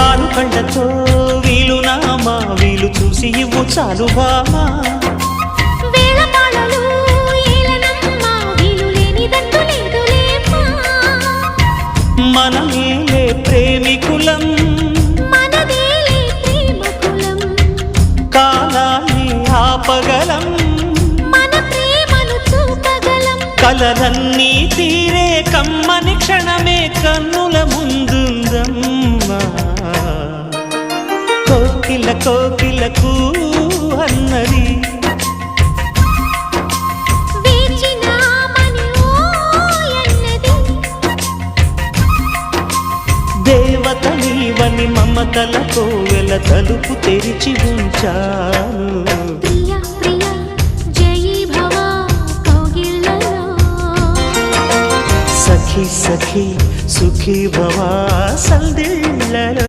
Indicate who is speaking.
Speaker 1: ఆరు కళ్ళతో వీలు నామా వీలు చూసి ఇవ్వు చాలు బామా మనమేలే ప్రేమికులం కాలాన్ని ఆపగలం కలలన్నీ తీరే కమ్మని క్షణమే కన్నుల ముందుందమ్మా కోకిల కోకిలకు అన్నది దేవత నీవని మమతల కోవెల తలుపు తెరిచి ఉంచాను సఖీ సఖీ సుఖీ భవా సందిళ్ళలో